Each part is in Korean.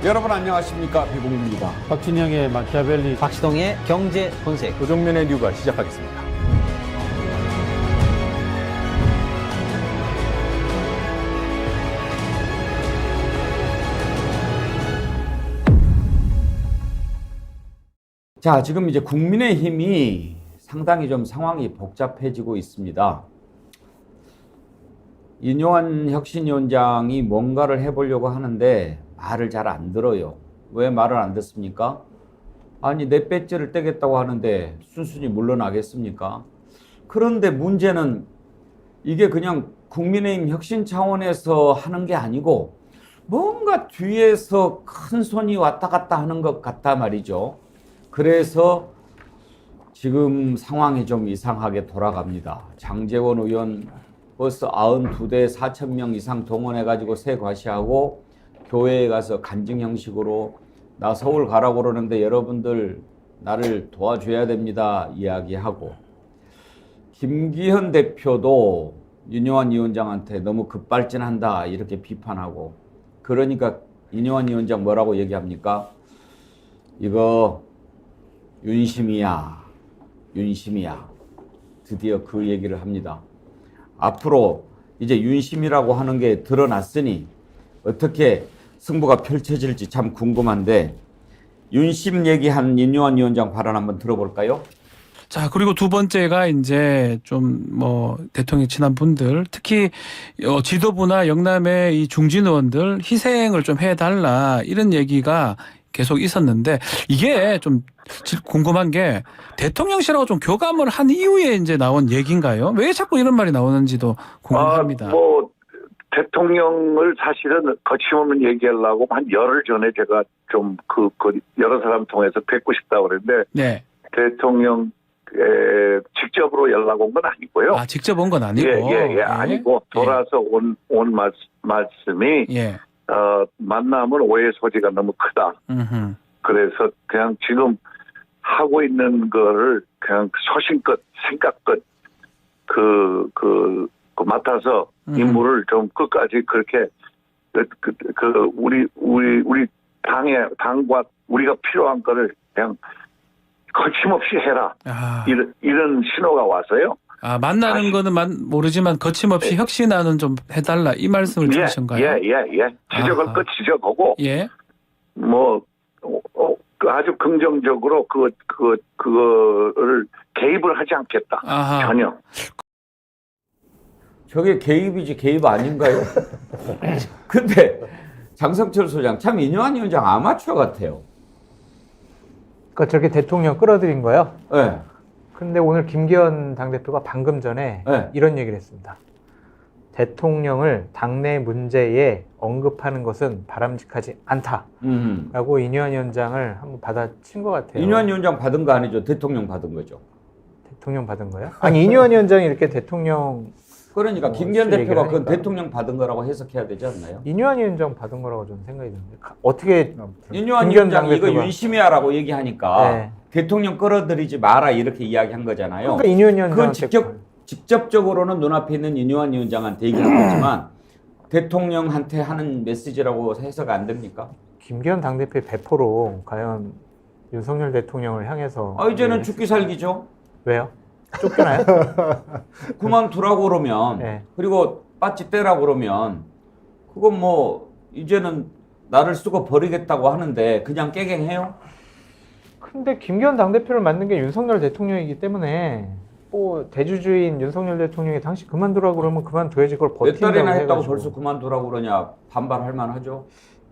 여러분 안녕하십니까, 비공입니다. 박진영의 마키아벨리, 박시동의 경제 본색. 조정면의 뉴가 시작하겠습니다. 자, 지금 이제 국민의힘이 상당히 좀 상황이 복잡해지고 있습니다. 윤용환 혁신위원장이 뭔가를 해보려고 하는데 말을 잘 안 들어요. 왜 말을 안 듣습니까? 아니, 내 배지를 떼겠다고 하는데 순순히 물러나겠습니까? 그런데 문제는 이게 그냥 국민의힘 혁신 차원에서 하는 게 아니고 뭔가 뒤에서 큰 손이 왔다 갔다 하는 것 같다 말이죠. 그래서 지금 상황이 좀 이상하게 돌아갑니다. 장제원 의원 버스 92대 4,000명 이상 동원해가지고 새 과시하고 교회에 가서 간증 형식으로 나 서울 가라고 그러는데 여러분들 나를 도와줘야 됩니다 이야기하고, 김기현 대표도 윤용환 위원장한테 너무 급발진한다 이렇게 비판하고, 그러니까 윤용환 위원장 뭐라고 얘기합니까? 이거 윤심이야, 윤심이야. 드디어 그 얘기를 합니다. 앞으로 이제 윤심이라고 하는 게 드러났으니 어떻게 승부가 펼쳐질지 참 궁금한데, 윤심 얘기한 윤용환 위원장 발언 한번 들어볼까요? 자, 그리고 두 번째가 이제 좀 뭐 대통령 친한 분들, 특히 지도부나 영남의 이 중진 의원들 희생을 좀 해달라 이런 얘기가 계속 있었는데, 이게 좀 궁금한 게 대통령실하고 좀 교감을 한 이후에 이제 나온 얘기인가요? 왜 자꾸 이런 말이 나오는지도 궁금합니다. 대통령을 사실은 거침없는 얘기하려고 한 열흘 전에 제가 좀 여러 사람 통해서 뵙고 싶다고 그랬는데, 네. 대통령 직접으로 연락 온 건 아니고요. 아, 직접 온 건 아니고. 예, 아니고 돌아서 온 말씀이 예. 만남은 오해 소지가 너무 크다. 음흠. 그래서 그냥 지금 하고 있는 거를 그냥 소신껏 생각껏 맡아서 임무를 좀 끝까지 그렇게 우리 당과 우리가 필요한 거를 그냥 거침없이 해라. 이런 신호가 와서요. 아, 만나는 거는 모르지만 거침없이 혁신안은 좀 해달라 이 말씀을 주신가요? 예. 지적을 끝 지적하고, 예. 아주 긍정적으로 그거를 개입을 하지 않겠다. 아하. 전혀. 저게 개입이지 개입 아닌가요? 근데 장성철 소장 참 윤용환 위원장 아마추어 같아요. 그러니까 저렇게 대통령 끌어들인 거요? 네. 근데 오늘 김기현 당대표가 방금 전에 네. 이런 얘기를 했습니다. 대통령을 당내 문제에 언급하는 것은 바람직하지 않다라고 윤용환 위원장을 한번 받아친 것 같아요. 윤용환 위원장 받은 거 아니죠? 대통령 받은 거죠. 대통령 받은 거요? 아니, 윤용환 위원장이 이렇게 대통령 그러니까 김기현 대표가 그건 하니까. 대통령 받은 거라고 해석해야 되지 않나요? 윤용환 위원장 받은 거라고 저는 생각이 드는데 어떻게 윤용환 김기현 위원장이 이거 당대표가. 윤심이야라고 얘기하니까 네. 대통령 끌어들이지 마라 이렇게 이야기한 거잖아요. 그러니까 윤용환 위원장 그건 직접적으로는 눈앞에 있는 윤용환 위원장한테 얘기한 거지만 대통령한테 하는 메시지라고 해석 안 됩니까? 김기현 당대표의 배포로 과연 윤석열 대통령을 향해서 이제는 죽기 살기죠. 왜요? 쫓겨나요? 그만두라고 그러면 네. 그리고 빠찌 떼라고 그러면 그건 뭐 이제는 나를 쓰고 버리겠다고 하는데 그냥 깨갱해요? 근데 김기현 당대표를 만든 게 윤석열 대통령이기 때문에 뭐 대주주인 윤석열 대통령이 당시 그만두라고 그러면 그만둬야지, 그걸 몇 버틴다고 달이나 했다고 해가지고. 벌써 그만두라고 그러냐 반발할 만하죠.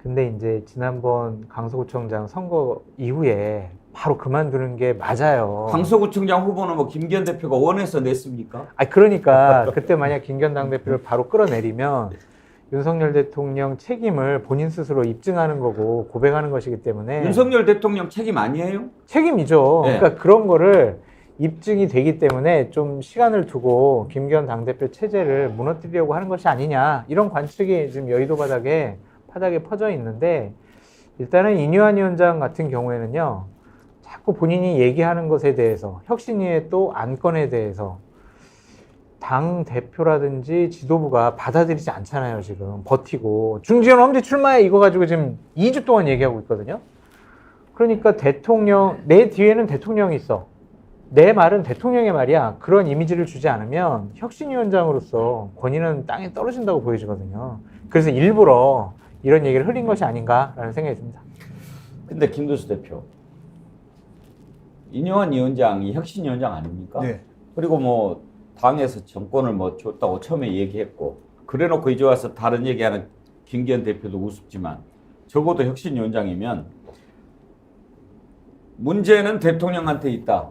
근데 이제 지난번 강서구청장 선거 이후에 바로 그만두는 게 맞아요. 강서구청장 후보는 뭐 김기현 대표가 원해서 냈습니까? 그러니까 그때 만약 김기현 당대표를 바로 끌어내리면 윤석열 대통령 책임을 본인 스스로 입증하는 거고 고백하는 것이기 때문에 윤석열 대통령 책임 아니에요? 책임이죠. 네. 그러니까 그런 거를 입증이 되기 때문에 좀 시간을 두고 김기현 당대표 체제를 무너뜨리려고 하는 것이 아니냐, 이런 관측이 지금 여의도 바닥에 퍼져 있는데, 일단은 윤용환 위원장 같은 경우에는요, 자꾸 본인이 얘기하는 것에 대해서, 혁신위의 또 안건에 대해서 당 대표라든지 지도부가 받아들이지 않잖아요. 지금 버티고 중지현 언제 출마해 이거 가지고 지금 2주 동안 얘기하고 있거든요. 그러니까 대통령 내 뒤에는 대통령이 있어. 내 말은 대통령의 말이야. 그런 이미지를 주지 않으면 혁신위원장으로서 권위는 땅에 떨어진다고 보여지거든요. 그래서 일부러 이런 얘기를 흘린 것이 아닌가라는 생각이 듭니다. 근데 김두수 대표, 인요한 위원장이 혁신위원장 아닙니까? 네. 그리고 뭐 당에서 정권을 뭐 줬다고 처음에 얘기했고, 그래놓고 이제 와서 다른 얘기하는 김기현 대표도 우습지만 적어도 혁신위원장이면 문제는 대통령한테 있다.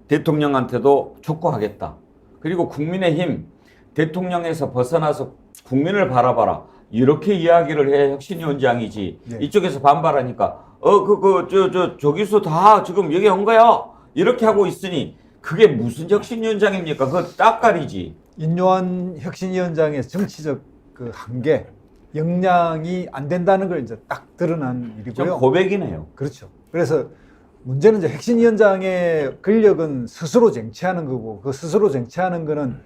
대통령한테도 촉구하겠다. 그리고 국민의힘 대통령에서 벗어나서 국민을 바라봐라. 이렇게 이야기를 해 혁신위원장이지. 네. 이쪽에서 반발하니까 저기서 다 지금 얘기한 거야. 이렇게 하고 있으니 그게 무슨 혁신위원장입니까? 그거 딱가리지. 인요한 혁신위원장의 정치적 그 한계, 역량이 안 된다는 걸 이제 딱 드러난 좀 일이고요. 고백이네요. 그렇죠. 그래서 문제는 이제 혁신위원장의 권력은 스스로 쟁취하는 거고, 그 스스로 쟁취하는 거는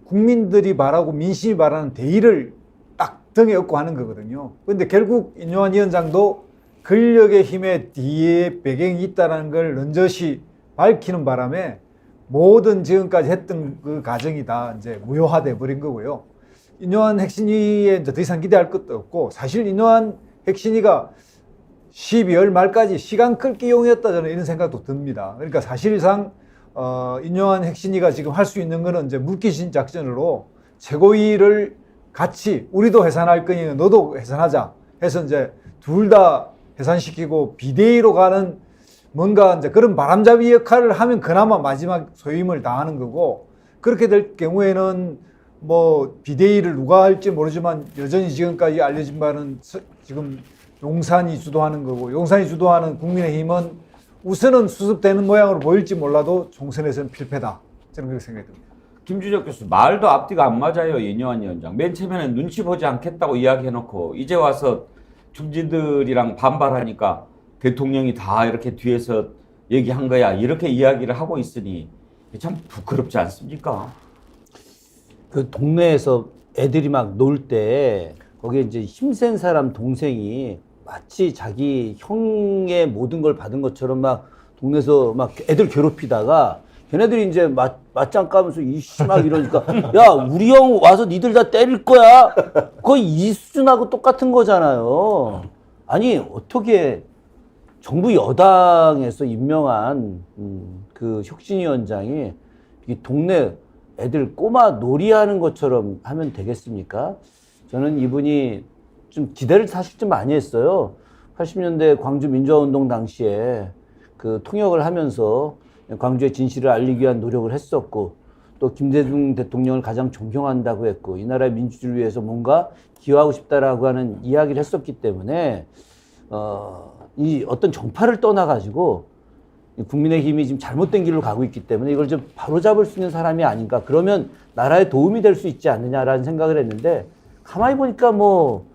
국민들이 말하고 민심이 말하는 대의를 딱 등에 업고 하는 거거든요. 그런데 결국 인요한 위원장도 권력의 힘에 뒤에 배경이 있다는 걸 넌저시 밝히는 바람에 모든 지금까지 했던 그 과정이 다 이제 무효화돼 버린 거고요. 인요한 혁신위에 이제 더 이상 기대할 것도 없고, 사실 인요한 혁신위가 12월 말까지 시간 끌기용이었다, 저는 이런 생각도 듭니다. 그러니까 사실상 인요한 혁신위가 지금 할 수 있는 거는 이제 물귀신 작전으로 최고위를 같이 우리도 해산할 거니 너도 해산하자 해서 이제 둘 다 해산시키고 비대위로 가는 뭔가 이제 그런 바람잡이 역할을 하면 그나마 마지막 소임을 다하는 거고, 그렇게 될 경우에는 뭐 비대위를 누가 할지 모르지만 여전히 지금까지 알려진 바는 지금 용산이 주도하는 거고, 용산이 주도하는 국민의힘은 우선은 수습되는 모양으로 보일지 몰라도 총선에서는 필패다. 저는 그렇게 생각이 듭니다. 김준혁 교수, 말도 앞뒤가 안 맞아요. 인요한 위원장. 맨 처음에는 눈치 보지 않겠다고 이야기해놓고 이제 와서 중진들이랑 반발하니까 대통령이 다 이렇게 뒤에서 얘기한 거야. 이렇게 이야기를 하고 있으니 참 부끄럽지 않습니까? 그 동네에서 애들이 막 놀 때 거기에 이제 힘센 사람 동생이 마치 자기 형의 모든 걸 받은 것처럼 막 동네에서 막 애들 괴롭히다가 걔네들이 이제 맞짱 까면서 이씨 막 이러니까 야 우리 형 와서 니들 다 때릴 거야. 거의 이 수준하고 똑같은 거잖아요. 아니 어떻게 정부 여당에서 임명한 그 혁신위원장이 이 동네 애들 꼬마 놀이하는 것처럼 하면 되겠습니까? 저는 이분이 좀 기대를 사실 좀 많이 했어요. 80년대 광주 민주화운동 당시에 그 통역을 하면서 광주의 진실을 알리기 위한 노력을 했었고, 또 김대중 대통령을 가장 존경한다고 했고, 이 나라의 민주주의를 위해서 뭔가 기여하고 싶다라고 하는 이야기를 했었기 때문에 이 어떤 정파를 떠나가지고 국민의힘이 지금 잘못된 길로 가고 있기 때문에 이걸 좀 바로잡을 수 있는 사람이 아닌가. 그러면 나라에 도움이 될 수 있지 않느냐라는 생각을 했는데, 가만히 보니까 뭐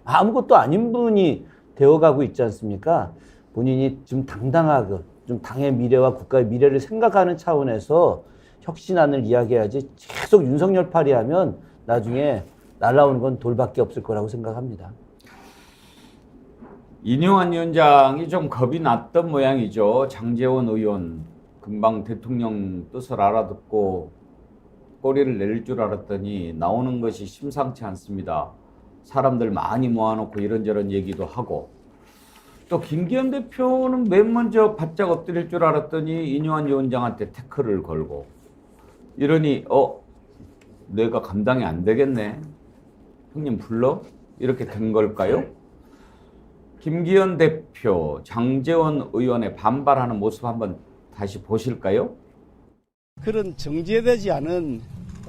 아무것도 아닌 분이 되어가고 있지 않습니까? 본인이 좀 당당하고 좀 당의 미래와 국가의 미래를 생각하는 차원에서 혁신안을 이야기해야지 계속 윤석열 팔이 하면 나중에 날라오는 건 돌밖에 없을 거라고 생각합니다. 인요한 위원장이 좀 겁이 났던 모양이죠. 장제원 의원 금방 대통령 뜻을 알아듣고 꼬리를 내릴 줄 알았더니 나오는 것이 심상치 않습니다. 사람들 많이 모아놓고 이런저런 얘기도 하고, 또 김기현 대표는 맨 먼저 바짝 엎드릴 줄 알았더니 인요한 위원장한테 태클을 걸고 이러니 내가 감당이 안 되겠네. 형님 불러? 이렇게 된 걸까요? 김기현 대표, 장제원 의원의 반발하는 모습 한번 다시 보실까요? 그런 정제되지 않은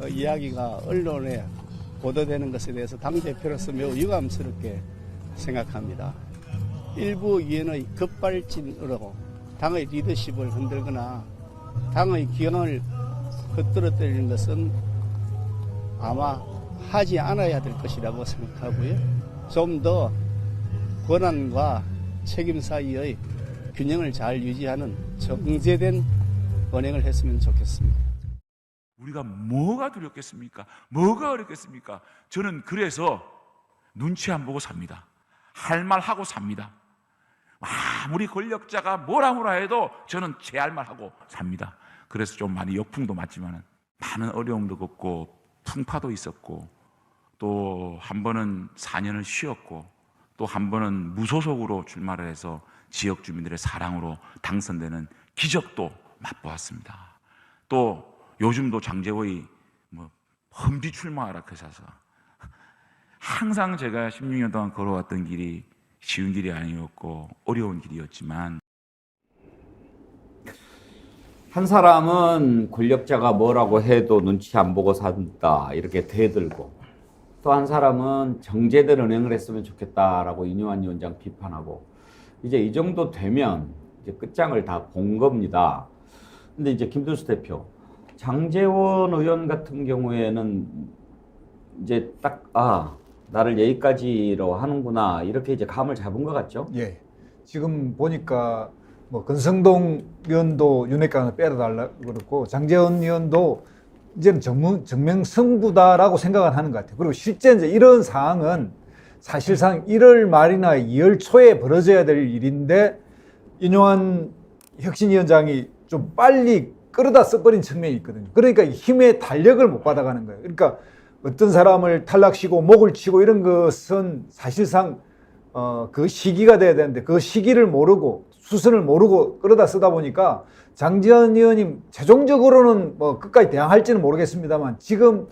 이야기가 언론에 보도되는 것에 대해서 당대표로서 매우 유감스럽게 생각합니다. 일부 위원의 급발진으로 당의 리더십을 흔들거나 당의 기강을 헛떨어뜨리는 것은 아마 하지 않아야 될 것이라고 생각하고요. 좀 더 권한과 책임 사이의 균형을 잘 유지하는 정제된 언행을 했으면 좋겠습니다. 우리가 뭐가 두렵겠습니까? 뭐가 어렵겠습니까? 저는 그래서 눈치 안 보고 삽니다. 할 말 하고 삽니다. 아무리 권력자가 뭐라 해도 저는 제 할 말 하고 삽니다. 그래서 좀 많이 역풍도 맞지만 많은 어려움도 겪고 풍파도 있었고 또 한 번은 4년을 쉬었고 또 한 번은 무소속으로 출마를 해서 지역 주민들의 사랑으로 당선되는 기적도 맛보았습니다. 또 요즘도 장제호의 험지 출마하라 하셔서 항상 제가 16년 동안 걸어왔던 길이 쉬운 길이 아니었고 어려운 길이었지만 한 사람은 권력자가 뭐라고 해도 눈치 안 보고 산다 이렇게 대들고, 또 한 사람은 정제된 은행을 했으면 좋겠다라고 이뇨한 위원장 비판하고, 이제 이 정도 되면 이제 끝장을 다 본 겁니다. 근데 이제 김두수 대표, 장제원 의원 같은 경우에는 이제 딱 나를 여기까지로 하는구나 이렇게 이제 감을 잡은 것 같죠? 예. 지금 보니까 뭐 권성동 의원도 윤핵관을 빼달라고 그렇고 장제원 의원도 이제는 정명승부다라고 생각을 하는 것 같아요. 그리고 실제 이제 이런 상황은 사실상 1월 말이나 2월 초에 벌어져야 될 일인데 인요한 혁신위원장이 좀 빨리 끌어다 써버린 측면이 있거든요. 그러니까 힘의 탄력을 못 받아가는 거예요. 그러니까 어떤 사람을 탈락시고 목을 치고 이런 것은 사실상 그 시기가 돼야 되는데 그 시기를 모르고 수순을 모르고 끌어다 쓰다 보니까 장제원 의원님 최종적으로는 뭐 끝까지 대항할지는 모르겠습니다만 지금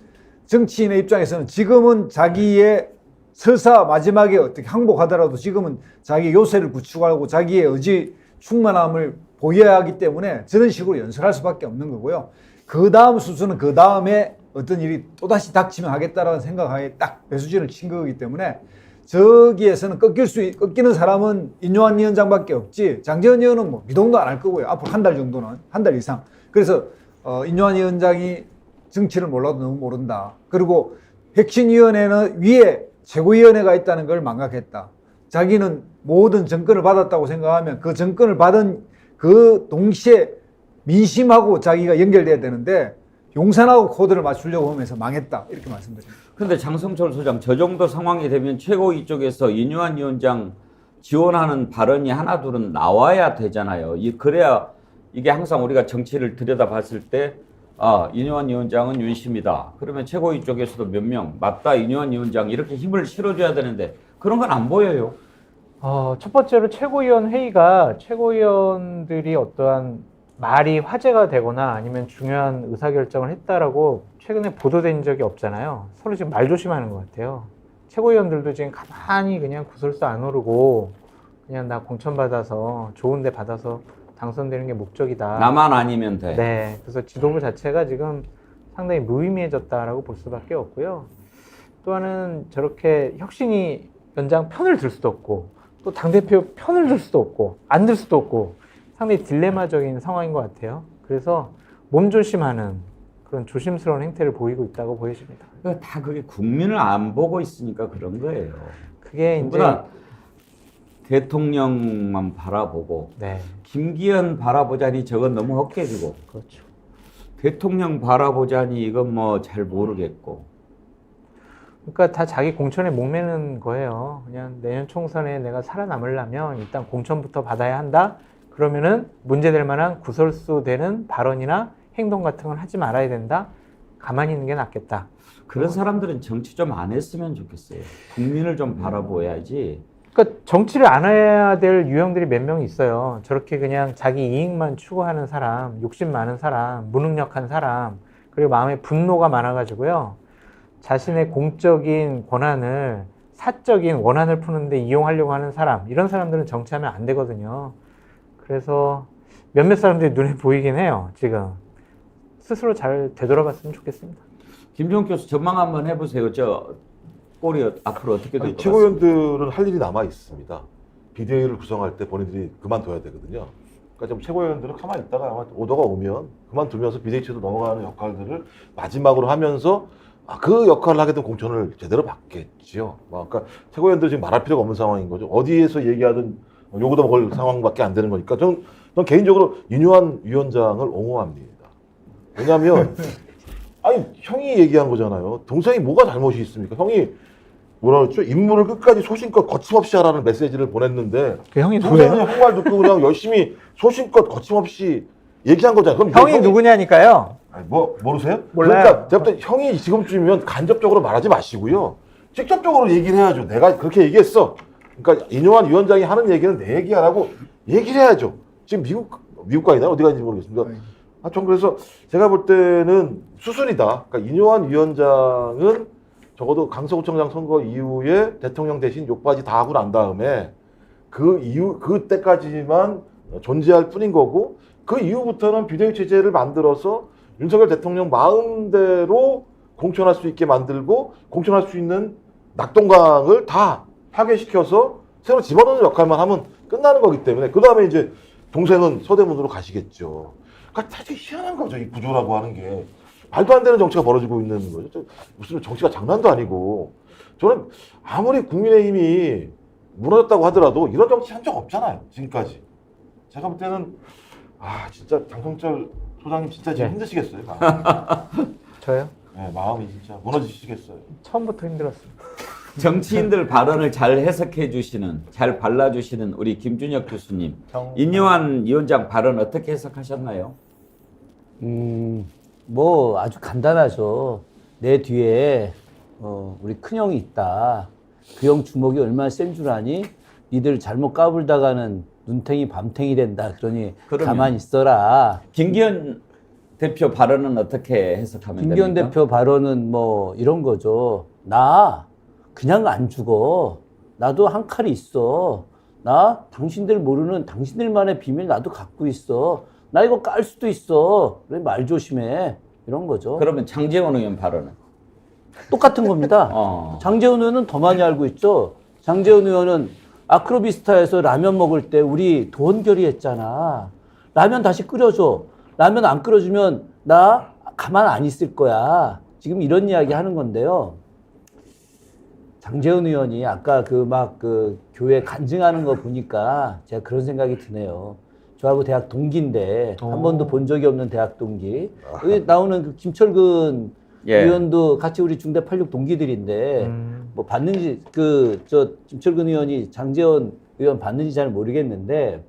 정치인의 입장에서는 지금은 자기의 설사 마지막에 어떻게 항복하더라도 지금은 자기 요새를 구축하고 자기의 의지 충만함을 보여야 하기 때문에 저런 식으로 연설할 수밖에 없는 거고요. 그 다음 수순은 그 다음에 어떤 일이 또다시 닥치면 하겠다라는 생각하에 딱 배수진을 친 거기 때문에 저기에서는 꺾이는 사람은 인요한 위원장밖에 없지 장제원 의원은 뭐 미동도 안 할 거고요. 앞으로 한 달 정도는, 한 달 이상. 그래서 인요한 위원장이 정치를 몰라도 너무 모른다. 그리고 혁신위원회는 위에 최고위원회가 있다는 걸 망각했다. 자기는 모든 정권을 받았다고 생각하면 그 정권을 받은 그 동시에 민심하고 자기가 연결돼야 되는데 용산하고 코드를 맞추려고 하면서 망했다. 이렇게 말씀드립니다. 근데 장성철 소장, 저 정도 상황이 되면 최고위 쪽에서 이뇨한 위원장 지원하는 발언이 하나 둘은 나와야 되잖아요. 그래야 이게 항상 우리가 정치를 들여다봤을 때 이뇨한 위원장은 윤심이다. 그러면 최고위 쪽에서도 몇 명 맞다 이뇨한 위원장 이렇게 힘을 실어줘야 되는데 그런 건 안 보여요. 첫 번째로 최고위원 회의가 최고위원들이 어떠한 말이 화제가 되거나 아니면 중요한 의사결정을 했다라고 최근에 보도된 적이 없잖아요. 서로 지금 말 조심하는 것 같아요. 최고위원들도 지금 가만히 그냥 구설수 안 오르고 그냥 나 공천받아서 좋은 데 받아서 당선되는 게 목적이다. 나만 아니면 돼. 네. 그래서 지도부 자체가 지금 상당히 무의미해졌다라고 볼 수밖에 없고요. 또 하나는 저렇게 혁신이 연장 편을 들 수도 없고 또 당대표 편을 들 수도 없고 안 들 수도 없고 상당히 딜레마적인 상황인 것 같아요. 그래서 몸조심하는 그런 조심스러운 행태를 보이고 있다고 보여집니다. 다 그게 국민을 안 보고 있으니까 그런 거예요. 그게 이제 대통령만 바라보고 네. 김기현 바라보자니 저건 너무 헛개지고 그렇죠. 대통령 바라보자니 이건 뭐 잘 모르겠고 그러니까 다 자기 공천에 목매는 거예요. 그냥 내년 총선에 내가 살아남으려면 일단 공천부터 받아야 한다. 그러면은 문제될 만한 구설수 되는 발언이나 행동 같은 건 하지 말아야 된다. 가만히 있는 게 낫겠다. 그런 사람들은 정치 좀 안 했으면 좋겠어요. 국민을 좀 바라보야지. 그러니까 정치를 안 해야 될 유형들이 몇 명 있어요. 저렇게 그냥 자기 이익만 추구하는 사람, 욕심 많은 사람, 무능력한 사람, 그리고 마음에 분노가 많아가지고요. 자신의 공적인 권한을 사적인 원한을 푸는데 이용하려고 하는 사람, 이런 사람들은 정치하면 안 되거든요. 그래서 몇몇 사람들이 눈에 보이긴 해요. 지금 스스로 잘 되돌아봤으면 좋겠습니다. 김종욱 교수 전망 한번 해보세요. 저 꼴이 앞으로 어떻게 될 것 같습니까? 최고위원들은 할 일이 남아 있습니다. 비대위를 구성할 때 본인들이 그만둬야 되거든요. 그러니까 좀 최고위원들은 가만히 있다가 아마 오더가 오면 그만두면서 비대위체도 넘어가는 역할들을 마지막으로 하면서 그 역할을 하게 되면 공천을 제대로 받겠지요. 그러니까 최고위원들 지금 말할 필요가 없는 상황인 거죠. 어디에서 얘기하든 요구도 먹을 상황밖에 안 되는 거니까 저는 개인적으로 이뇨한 위원장을 옹호합니다. 왜냐하면 아니 형이 얘기한 거잖아요. 동생이 뭐가 잘못이 있습니까? 형이 뭐라 그랬죠? 임무를 끝까지 소신껏 거침없이 하라는 메시지를 보냈는데 그 형이 동생은 누구예요? 형 말 듣고 그냥 열심히 소신껏 거침없이 얘기한 거잖아요. 그럼 형이 누구냐니까요. 아니, 뭐 모르세요? 몰라요. 그러니까 제가 볼 때 형이 지금쯤이면 간접적으로 말하지 마시고요. 직접적으로 얘기를 해야죠. 내가 그렇게 얘기했어. 그러니까 인요한 위원장이 하는 얘기는 내 얘기 안 하고 얘기를 해야죠. 지금 미국 가 있나요? 어디 가는지 모르겠습니다. 전 그래서 제가 볼 때는 수순이다. 그러니까 인요한 위원장은 적어도 강서구청장 선거 이후에 대통령 대신 욕바지 다 하고 난 다음에 그 이후 그때까지만 존재할 뿐인 거고 그 이후부터는 비대위 체제를 만들어서 윤석열 대통령 마음대로 공천할 수 있게 만들고 공천할 수 있는 낙동강을 다 파괴시켜서 새로 집어넣는 역할만 하면 끝나는 거기 때문에 그 다음에 이제 동생은 서대문으로 가시겠죠. 그러니까 되게 희한한 거죠. 이 구조라고 하는 게. 말도 안 되는 정치가 벌어지고 있는 거죠. 무슨 정치가 장난도 아니고. 저는 아무리 국민의힘이 무너졌다고 하더라도 이런 정치 한 적 없잖아요. 지금까지. 제가 볼 때는 진짜 장성철 소장님 진짜 지금 힘드시겠어요. 마음이. 저요? 네, 마음이 진짜 무너지시겠어요. 처음부터 힘들었습니다. 정치인들 발언을 잘 해석해 주시는, 잘 발라주시는 우리 김준혁 교수님, 인요한 위원장 발언 어떻게 해석하셨나요? 뭐 아주 간단하죠. 내 뒤에 우리 큰형이 있다. 그 형 주먹이 얼마나 센 줄 아니? 니들 잘못 까불다가는 눈탱이 밤탱이 된다. 그러니 그러면 가만히 있어라. 김기현 대표 발언은 어떻게 해석하면 김기현 됩니까? 대표 발언은 뭐 이런 거죠. 나 그냥 안 죽어. 나도 한 칼이 있어. 나 당신들 모르는 당신들만의 비밀 나도 갖고 있어. 나 이거 깔 수도 있어. 그래 말 조심해. 이런 거죠. 그러면 장제원 의원 발언은? 똑같은 겁니다. 장제원 의원은 더 많이 알고 있죠. 장제원 의원은 아크로비스타에서 라면 먹을 때 우리 도원결의 했잖아. 라면 다시 끓여줘. 라면 안 끓여주면 나 가만 안 있을 거야. 지금 이런 이야기 하는 건데요. 장제원 의원이 아까 그 교회 간증하는 거 보니까 제가 그런 생각이 드네요. 저하고 대학 동기인데 한 번도 본 적이 없는 대학 동기. 여기 나오는 그 김철근 의원도 같이 우리 중대 86 동기들인데 뭐 봤는지 김철근 의원이 장제원 의원 봤는지 잘 모르겠는데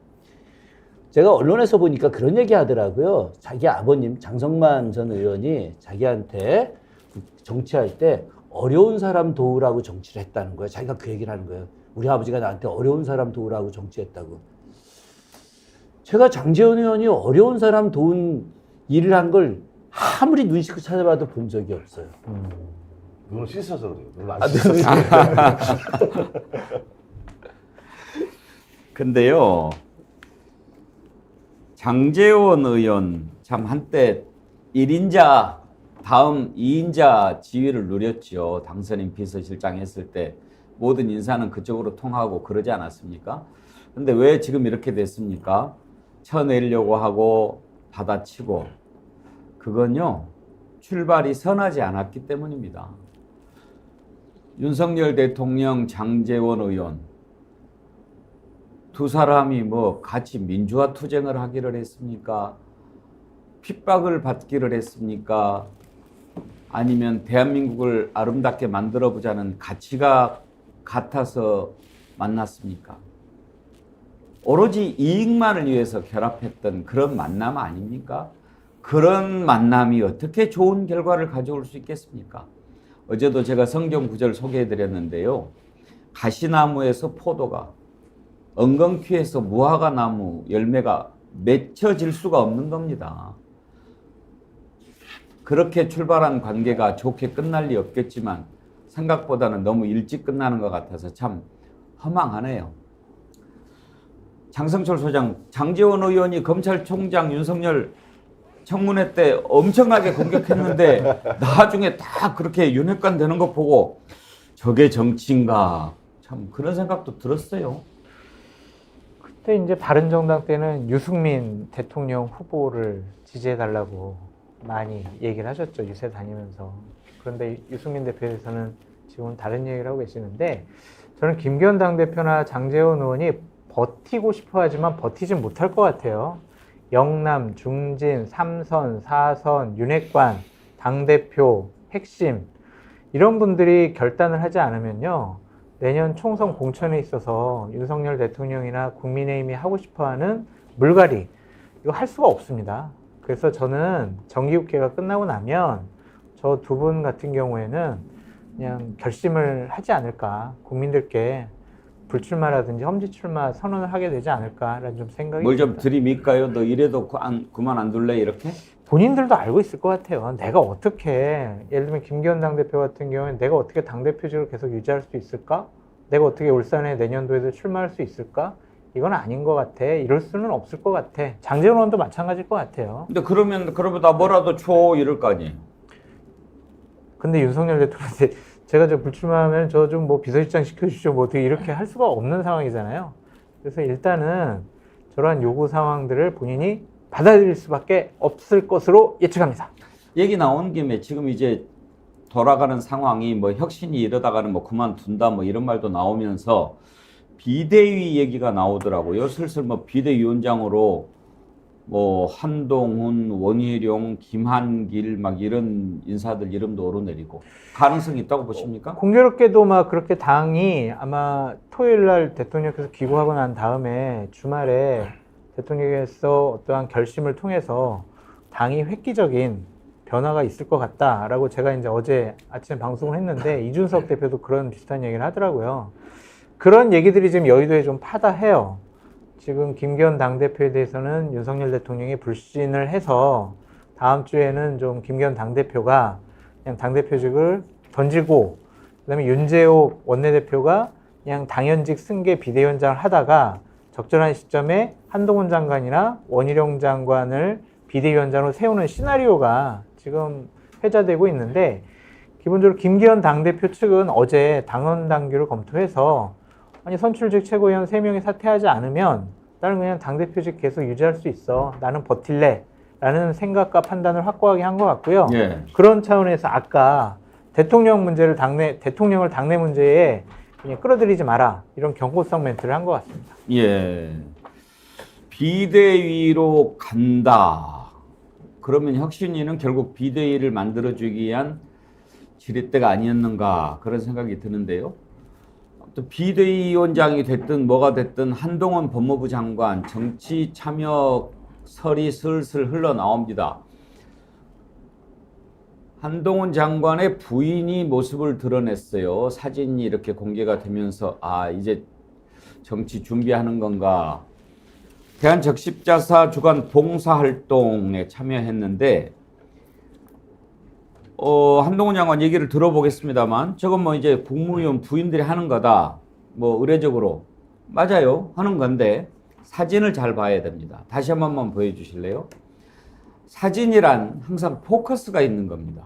제가 언론에서 보니까 그런 얘기 하더라고요. 자기 아버님 장성만 전 의원이 자기한테 정치할 때 어려운 사람 도우라고 정치를 했다는 거예요. 자기가 그 얘기를 하는 거예요. 우리 아버지가 나한테 어려운 사람 도우라고 정치했다고. 제가 장제원 의원이 어려운 사람 도운 일을 한 걸 아무리 눈 씻고 찾아봐도 본 적이 없어요. 눈을 씻어서 그래요. 눈을 안 씻어서. 근데요, 장제원 의원 참 한때 1인자 다음 2인자 지위를 누렸죠. 당선인 비서실장 했을 때 모든 인사는 그쪽으로 통하고 그러지 않았습니까? 근데 왜 지금 이렇게 됐습니까? 쳐내려고 하고 받아치고 그건요 출발이 선하지 않았기 때문입니다. 윤석열 대통령, 장제원 의원 두 사람이 뭐 같이 민주화 투쟁을 하기를 했습니까? 핍박을 받기를 했습니까? 아니면 대한민국을 아름답게 만들어 보자는 가치가 같아서 만났습니까? 오로지 이익만을 위해서 결합했던 그런 만남 아닙니까? 그런 만남이 어떻게 좋은 결과를 가져올 수 있겠습니까? 어제도 제가 성경 구절 소개해 드렸는데요. 가시나무에서 포도가, 엉겅퀴에서 무화과 나무 열매가 맺혀질 수가 없는 겁니다. 그렇게 출발한 관계가 좋게 끝날 리 없겠지만 생각보다는 너무 일찍 끝나는 것 같아서 참 허망하네요. 장성철 소장, 장제원 의원이 검찰총장 윤석열 청문회 때 엄청나게 공격했는데 나중에 다 그렇게 윤핵관 되는 거 보고 저게 정치인가 참 그런 생각도 들었어요. 그때 이제 바른정당 때는 유승민 대통령 후보를 지지해달라고 많이 얘기를 하셨죠. 유세 다니면서. 그런데 유승민 대표에서는 지금 다른 얘기를 하고 계시는데 저는 김기현 당대표나 장제원 의원이 버티고 싶어 하지만 버티진 못할 것 같아요. 영남, 중진, 삼선, 사선, 윤핵관 당대표, 핵심 이런 분들이 결단을 하지 않으면요. 내년 총선 공천에 있어서 윤석열 대통령이나 국민의힘이 하고 싶어하는 물갈이 이거 할 수가 없습니다. 그래서 저는 정기국회가 끝나고 나면 저 두 분 같은 경우에는 그냥 결심을 하지 않을까, 국민들께 불출마라든지 험지 출마 선언을 하게 되지 않을까라는 좀 생각이 뭘 좀 듭니다. 들이밀까요? 너 이래도 그만 안 둘래 이렇게? 본인들도 알고 있을 것 같아요. 내가 어떻게, 예를 들면 김기현 당대표 같은 경우에 내가 어떻게 당대표직을 계속 유지할 수 있을까? 내가 어떻게 울산에 내년도에도 출마할 수 있을까? 이건 아닌 것 같아. 이럴 수는 없을 것 같아. 장제원 의원도 마찬가지일 것 같아요. 근데 그러면 나 뭐라도 줘 이럴 거 아니에요. 근데 윤석열 대통령한테 제가 저 불출마하면 저 좀 뭐 비서실장 시켜주시죠. 뭐 어떻게 이렇게 할 수가 없는 상황이잖아요. 그래서 일단은 저러한 요구 상황들을 본인이 받아들일 수밖에 없을 것으로 예측합니다. 얘기 나온 김에 지금 이제 돌아가는 상황이 뭐 혁신이 이러다가는 뭐 그만둔다 뭐 이런 말도 나오면서 비대위 얘기가 나오더라고요. 슬슬 뭐 비대위원장으로 뭐 한동훈, 원희룡, 김한길 막 이런 인사들 이름도 오르내리고 가능성이 있다고 보십니까? 공교롭게도 막 그렇게 당이 아마 토요일 날 대통령께서 귀국하고 난 다음에 주말에 대통령께서 어떠한 결심을 통해서 당이 획기적인 변화가 있을 것 같다라고 제가 이제 어제 아침에 방송을 했는데 이준석 대표도 그런 비슷한 얘기를 하더라고요. 그런 얘기들이 지금 여의도에 좀 파다해요. 지금 김기현 당대표에 대해서는 윤석열 대통령이 불신을 해서 다음 주에는 좀 김기현 당대표가 그냥 당대표직을 던지고 그다음에 윤재옥 원내대표가 그냥 당연직 승계 비대위원장을 하다가 적절한 시점에 한동훈 장관이나 원희룡 장관을 비대위원장으로 세우는 시나리오가 지금 회자되고 있는데 기본적으로 김기현 당대표 측은 어제 당원 당규를 검토해서 아니 선출직 최고위원 3명이 사퇴하지 않으면 나는 그냥 당대표직 계속 유지할 수 있어. 나는 버틸래. 라는 생각과 판단을 확고하게 한 것 같고요. 예. 그런 차원에서 아까 대통령을 당내 문제에 그냥 끌어들이지 마라. 이런 경고성 멘트를 한 것 같습니다. 예. 비대위로 간다. 그러면 혁신위는 결국 비대위를 만들어주기 위한 지렛대가 아니었는가 그런 생각이 드는데요. 또 비대위원장이 됐든 뭐가 됐든 한동훈 법무부 장관 정치 참여설이 슬슬 흘러나옵니다. 한동훈 장관의 부인이 모습을 드러냈어요. 사진이 이렇게 공개가 되면서 아 이제 정치 준비하는 건가. 대한적십자사 주간 봉사활동에 참여했는데 한동훈 장관 얘기를 들어보겠습니다만 저건 뭐 이제 국무위원 부인들이 하는 거다. 뭐 의례적으로 맞아요. 하는 건데 사진을 잘 봐야 됩니다. 다시 한 번만 보여주실래요? 사진이란 항상 포커스가 있는 겁니다.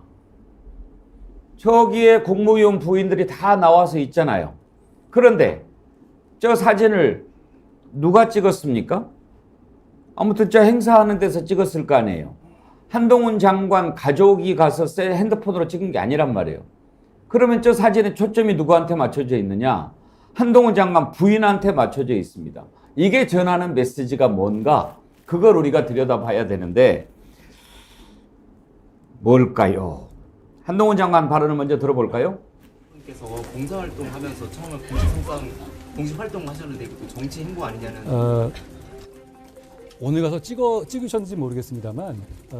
저기에 국무위원 부인들이 다 나와서 있잖아요. 그런데 저 사진을 누가 찍었습니까? 아무튼 저 행사하는 데서 찍었을 거 아니에요. 한동훈 장관 가족이 가서 핸드폰으로 찍은 게 아니란 말이에요. 그러면 저 사진의 초점이 누구한테 맞춰져 있느냐? 한동훈 장관 부인한테 맞춰져 있습니다. 이게 전하는 메시지가 뭔가? 그걸 우리가 들여다봐야 되는데 뭘까요? 한동훈 장관 발언을 먼저 들어볼까요? 께서 봉사활동하면서 처음에 공식 활동 하셨는데 그 정치 행보 아니냐는. 오늘 가서 찍으셨는지 모르겠습니다만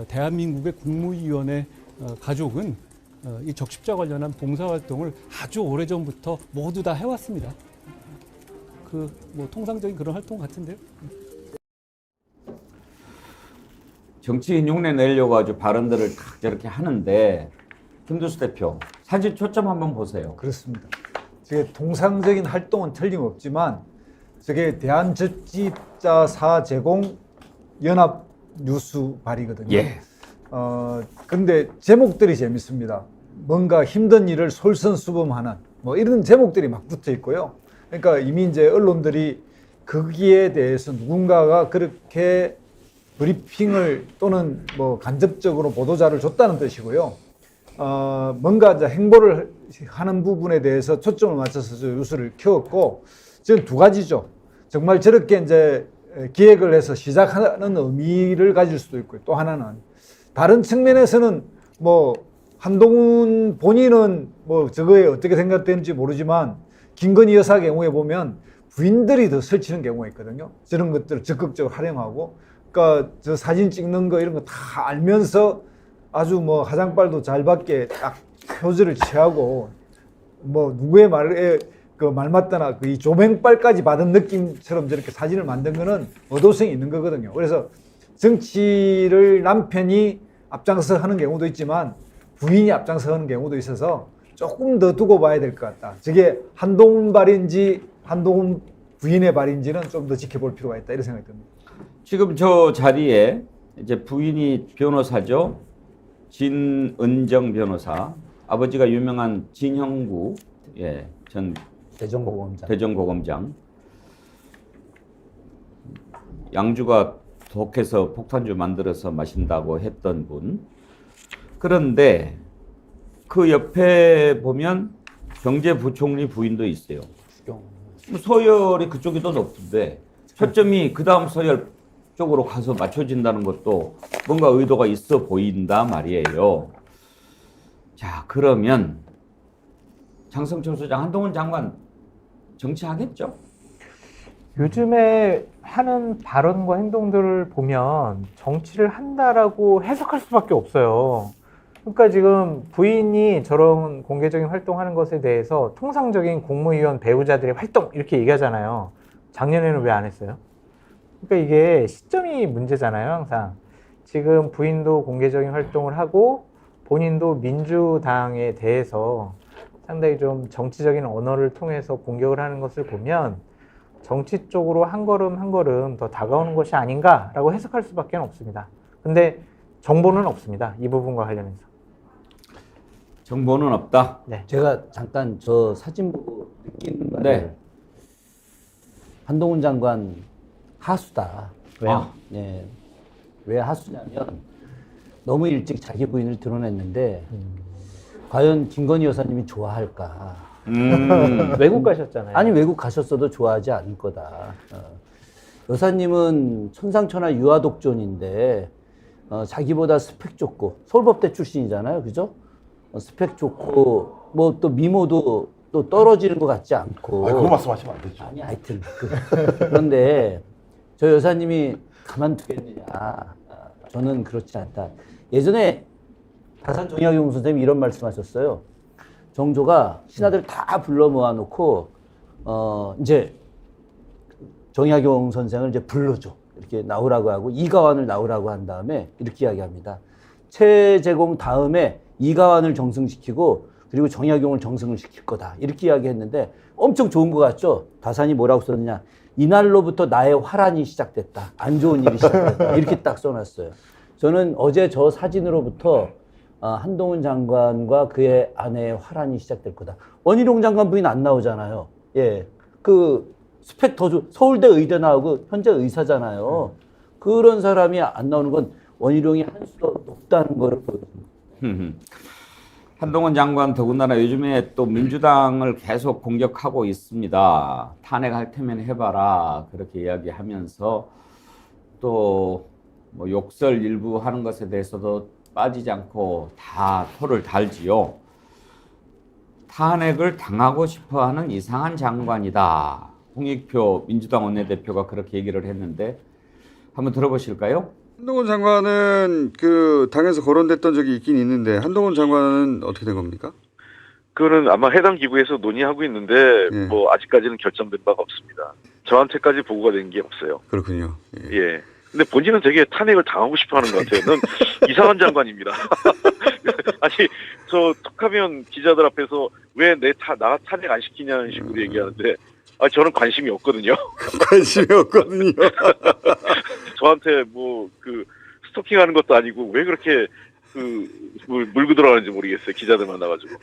대한민국의 국무위원의 가족은 이 적십자 관련한 봉사활동을 아주 오래전부터 모두 다 해왔습니다. 뭐 통상적인 그런 활동 같은데요. 정치인 흉내 내려고 아주 발언들을 딱 저렇게 하는데 김두수 대표 사진 초점 한번 보세요. 그렇습니다. 저게 통상적인 활동은 틀림없지만 저게 대한적십자사 제공 연합 뉴스 발이거든요. 예. 근데 제목들이 재밌습니다. 뭔가 힘든 일을 솔선수범하는 뭐 이런 제목들이 막 붙어 있고요. 그러니까 이미 이제 언론들이 거기에 대해서 누군가가 그렇게 브리핑을 또는 뭐 간접적으로 보도자를 줬다는 뜻이고요. 뭔가 이제 행보를 하는 부분에 대해서 초점을 맞춰서 저 뉴스를 키웠고, 지금 두 가지죠. 정말 저렇게 이제 기획을 해서 시작하는 의미를 가질 수도 있고요. 또 하나는 다른 측면에서는 뭐 한동훈 본인은 뭐 저거에 어떻게 생각되는지 모르지만 김건희 여사 경우에 보면 부인들이 더 설치는 경우가 있거든요. 저런 것들을 적극적으로 활용하고, 그러니까 저 사진 찍는 거 이런 거 다 알면서 아주 뭐 화장빨도 잘 받게 딱 표즈를 취하고 뭐 누구의 말에 그 말 맞다나 그 이 조명빨까지 받은 느낌처럼 저렇게 사진을 만든 거는 의도성이 있는 거거든요. 그래서 정치를 남편이 앞장서 하는 경우도 있지만 부인이 앞장서 하는 경우도 있어서 조금 더 두고 봐야 될 것 같다. 저게 한동훈 발인지 한동훈 부인의 발인지는 좀 더 지켜볼 필요가 있다, 이런 생각이 듭니다. 지금 저 자리에 이제 부인이 변호사죠. 진은정 변호사, 아버지가 유명한 진형구 전 대전고검장. 양주가 독해서 폭탄주 만들어서 마신다고 했던 분. 그런데 그 옆에 보면 경제부총리 부인도 있어요. 서열이 그쪽이 더 높은데 초점이 그 다음 서열 쪽으로 가서 맞춰진다는 것도 뭔가 의도가 있어 보인다 말이에요. 자, 그러면 장성철 소장, 한동훈 장관 정치하겠죠? 요즘에 하는 발언과 행동들을 보면 정치를 한다라고 해석할 수밖에 없어요. 그러니까 지금 부인이 저런 공개적인 활동하는 것에 대해서 통상적인 국무위원 배우자들의 활동 이렇게 얘기하잖아요. 작년에는 왜 안 했어요? 그러니까 이게 시점이 문제잖아요, 항상. 지금 부인도 공개적인 활동을 하고 본인도 민주당에 대해서 상당히 좀 정치적인 언어를 통해서 공격을 하는 것을 보면 정치 쪽으로 한 걸음 한 걸음 더 다가오는 것이 아닌가라고 해석할 수밖에 없습니다. 근데 정보는 없습니다. 이 부분과 관련해서. 정보는 없다? 네. 제가 잠깐 저 사진 보고 느끼는 바는 네. 한동훈 장관 하수다. 왜요? 네. 왜 하수냐면 너무 일찍 자기 부인을 드러냈는데 과연 김건희 여사님이 좋아할까? 외국 가셨잖아요. 아니 외국 가셨어도 좋아하지 않을 거다. 여사님은 천상천하 유아독존인데 자기보다 스펙 좋고 서울법대 출신이잖아요, 그죠? 스펙 좋고 뭐 또 미모도 또 떨어지는 것 같지 않고. 아니, 그런 말씀하시면 안 되죠. 아니 하여튼 그런데 저 여사님이 가만두겠느냐? 저는 그렇지 않다. 예전에 다산 정약용 선생님이 이런 말씀하셨어요. 정조가 신하들 다 불러 모아놓고 이제 정약용 선생을 이제 불러줘. 이렇게 나오라고 하고 이가완을 나오라고 한 다음에 이렇게 이야기합니다. 최재공 다음에 이가완을 정승시키고 그리고 정약용을 정승을 시킬 거다. 이렇게 이야기했는데 엄청 좋은 것 같죠? 다산이 뭐라고 썼느냐. 이날로부터 나의 화란이 시작됐다. 안 좋은 일이 시작됐다. 이렇게 딱 써놨어요. 저는 어제 저 사진으로부터 한동훈 장관과 그의 아내의 화란이 시작될 거다. 원희룡 장관 부인 안 나오잖아요. 예, 그 스펙 더 서울대 의대 나오고 현재 의사잖아요. 그런 사람이 안 나오는 건 원희룡이 한 수 더 높다는 거를 보여줍니다. 한동훈 장관 더군다나 요즘에 또 민주당을 계속 공격하고 있습니다. 탄핵할 테면 해봐라 그렇게 이야기하면서 또 뭐 욕설 일부 하는 것에 대해서도 빠지지 않고 다 토를 달지요. 탄핵을 당하고 싶어하는 이상한 장관이다. 홍익표 민주당 원내대표가 그렇게 얘기를 했는데 한번 들어보실까요? 한동훈 장관은 그 당에서 거론됐던 적이 있긴 있는데 한동훈 장관은 어떻게 된 겁니까? 그거는 아마 해당 기구에서 논의하고 있는데 뭐 아직까지는 결정된 바가 없습니다. 저한테까지 보고가 된 게 없어요. 그렇군요. 예. 근데 본인은 되게 탄핵을 당하고 싶어하는 것 같아요. 넌 이상한 장관입니다. 아니 저 툭하면 기자들 앞에서 왜 나 탄핵 안 시키냐는 식으로 얘기하는데 저는 관심이 없거든요. 관심이 없거든요. 저한테 뭐 그 스토킹하는 것도 아니고 왜 그렇게 물고 들어가는지 모르겠어요. 기자들 만나가지고.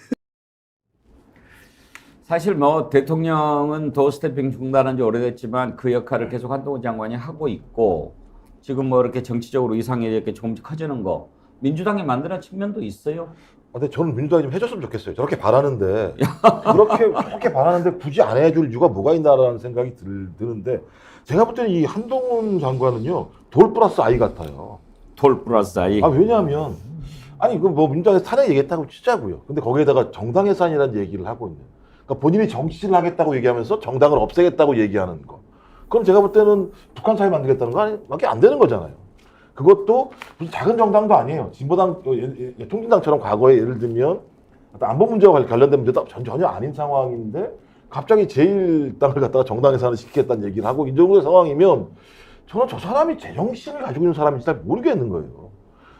사실 뭐 대통령은 도어스태핑 중단한 지 오래됐지만 그 역할을 계속 한동훈 장관이 하고 있고 지금 뭐 이렇게 정치적으로 이상이 이렇게 조금씩 커지는 거 민주당이 만드는 측면도 있어요. 근데 저는 민주당이 좀 해줬으면 좋겠어요. 저렇게 바라는데 저렇게 바라는데 굳이 안 해줄 이유가 뭐가 있나라는 생각이 드는데 제가 볼 때는 이 한동훈 장관은요 돌 플러스 아이 같아요. 돌 플러스 아이. 왜냐하면 아니 그 뭐 민주당에서 탄핵 얘기했다고 치자고요. 근데 거기에다가 정당 해산이라는 얘기를 하고 있는. 그러니까 본인이 정치를 하겠다고 얘기하면서 정당을 없애겠다고 얘기하는 거. 그럼 제가 볼 때는 북한 사회 만들겠다는 거 아니밖에 안 되는 거잖아요. 그것도 무슨 작은 정당도 아니에요. 진보당, 통진당처럼 과거에 예를 들면 어떤 안보 문제와 관련된 문제도 전혀 아닌 상황인데 갑자기 제1당을 갖다가 정당 해산을 시키겠다는 얘기를 하고 이 정도의 상황이면 저는 저 사람이 제정신을 가지고 있는 사람인지 잘 모르겠는 거예요.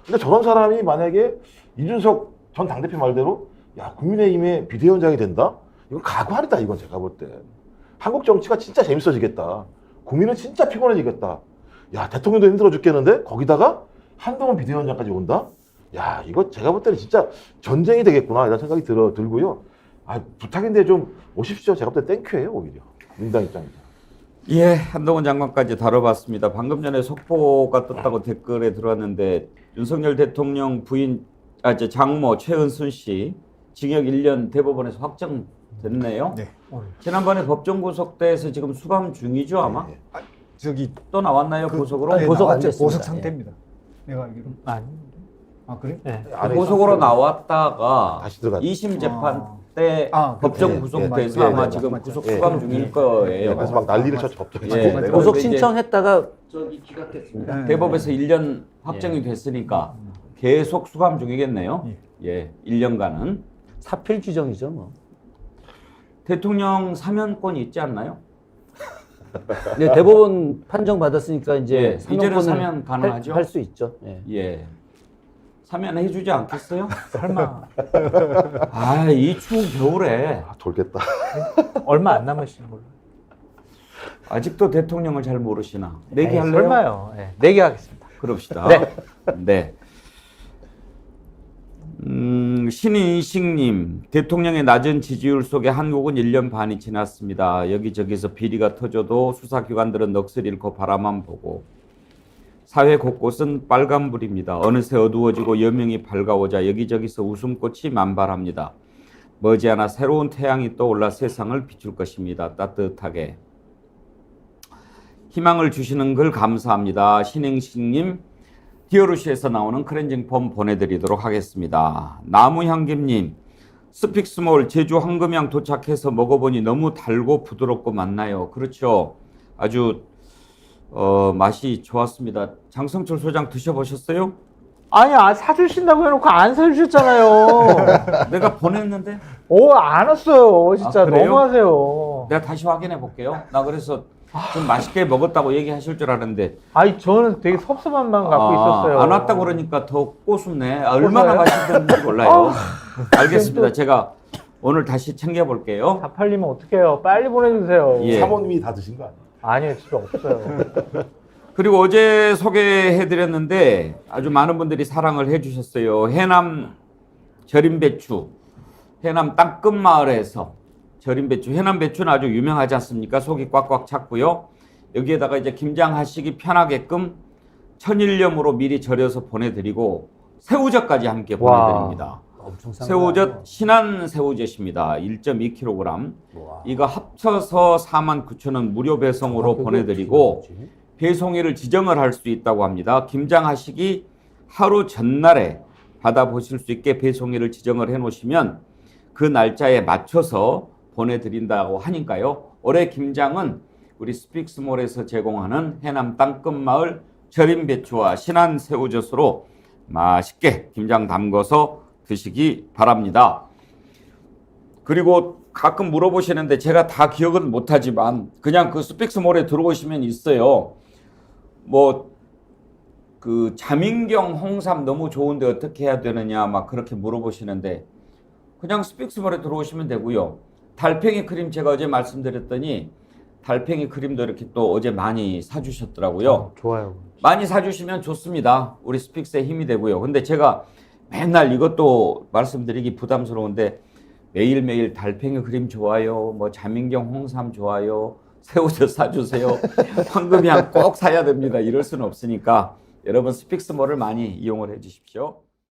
근데 저런 사람이 만약에 이준석 전 당대표 말대로 야 국민의힘의 비대위원장이 된다? 이건 각오하리다 이건 제가 볼 때. 한국 정치가 진짜 재밌어지겠다. 국민은 진짜 피곤해지겠다. 야 대통령도 힘들어 죽겠는데 거기다가 한동훈 비대위원장까지 온다? 야 이거 제가 볼 때는 진짜 전쟁이 되겠구나 이런 생각이 들고요. 아 부탁인데 좀 오십시오. 제가 볼 때 땡큐예요 오히려 민주당 입장에서. 예, 한동훈 장관까지 다뤄봤습니다. 방금 전에 속보가 떴다고 댓글에 들어왔는데 윤석열 대통령 부인 이제 장모 최은순 씨 징역 1년 대법원에서 확정됐네요. 네. 지난번에 법정 구속돼서 지금 수감 중이죠 아마? 네. 저기 또 나왔나요 고속으로? 네, 고속 안 됐습니다. 고속 상태입니다. 내가 알기로. 아니. 아 그래? 네. 고속으로 나왔다가 다시 들어갔죠. 2심 재판 때 법정 네, 구속돼서 네, 아마 네, 지금 맞죠. 구속 네. 수감 중일 거예요. 그래서 막 난리를 쳤죠 법정에서. 예. 고속 그런데 이제 신청했다가 저기 기각됐습니다. 대법에서 1년 확정이 됐으니까 계속 수감 중이겠네요. 예, 1년간은. 사필 규정이죠 뭐. 대통령 사면권이 있지 않나요? 네, 대법원 판정 받았으니까 이제 예, 이제는 사면권을 사면 가능하죠? 할 수 있죠. 예. 예. 사면 해주지 않겠어요? 설마 아, 이 추운 겨울에 아, 돌겠다. 얼마 안 남으신 걸로. 아직도 대통령을 잘 모르시나? 에이, 내기할래요? 설마요. 네, 내기하겠습니다. 그럽시다. 네. 네. 신인식님, 대통령의 낮은 지지율 속에 한국은 1년 반이 지났습니다. 여기저기서 비리가 터져도 수사기관들은 넋을 잃고 바라만 보고 사회 곳곳은 빨간불입니다. 어느새 어두워지고 여명이 밝아오자 여기저기서 웃음꽃이 만발합니다. 머지않아 새로운 태양이 떠올라 세상을 비출 것입니다. 따뜻하게. 희망을 주시는 걸 감사합니다. 신행식님, 디어루시에서 나오는 클렌징 폼 보내드리도록 하겠습니다. 나무향김님, 스픽스몰 제주 황금향 도착해서 먹어보니 너무 달고 부드럽고 맛나요. 그렇죠. 아주 맛이 좋았습니다. 장성철 소장 드셔보셨어요? 아니, 사주신다고 해놓고 안 사주셨잖아요. 내가 보냈는데? 오, 안 왔어요. 진짜 그래요? 너무하세요. 내가 다시 확인해 볼게요. 나 그래서 좀 맛있게 먹었다고 얘기하실 줄 알았는데. 아니, 저는 되게 섭섭한 마음 갖고 있었어요. 안 왔다고 그러니까 더 꼬숩네. 얼마나 맛있는지 몰라요. 알겠습니다. 제가 오늘 다시 챙겨볼게요. 다 팔리면 어떡해요. 빨리 보내주세요. 예. 사모님이 다 드신 거 아니에요? 아니요, 집에 없어요. 그리고 어제 소개해드렸는데 아주 많은 분들이 사랑을 해주셨어요. 해남 절임배추, 해남 땅끝마을에서 절임배추, 해남 배추는 아주 유명하지 않습니까? 속이 꽉꽉 찼고요. 여기에다가 이제 김장하시기 편하게끔 천일염으로 미리 절여서 보내드리고 새우젓까지 함께 보내드립니다. 엄청 싼 새우젓 거야. 신안 새우젓입니다. 1.2kg. 이거 합쳐서 49,000원 무료 배송으로 보내드리고 배송일을 지정을 할 수 있다고 합니다. 김장하시기 하루 전날에 받아보실 수 있게 배송일을 지정을 해놓으시면 그 날짜에 맞춰서 보내드린다고 하니까요. 올해 김장은 우리 스픽스몰에서 제공하는 해남 땅끝마을 절임배추와 신안 새우젓으로 맛있게 김장 담궈서 드시기 바랍니다. 그리고 가끔 물어보시는데 제가 다 기억은 못하지만 그냥 그 스픽스몰에 들어오시면 있어요. 뭐 그 자민경 홍삼 너무 좋은데 어떻게 해야 되느냐 막 그렇게 물어보시는데 그냥 스픽스몰에 들어오시면 되고요. 달팽이 크림 제가 어제 말씀드렸더니 달팽이 크림도 이렇게 또 어제 많이 사주셨더라고요. 좋아요. 많이 사주시면 좋습니다. 우리 스픽스에 힘이 되고요. 근데 제가 맨날 이것도 말씀드리기 부담스러운데 매일매일 달팽이 크림 좋아요, 뭐 자민경 홍삼 좋아요, 새우젓 사주세요, 황금향 꼭 사야 됩니다. 이럴 수는 없으니까 여러분 스픽스몰을 많이 이용을 해 주십시오.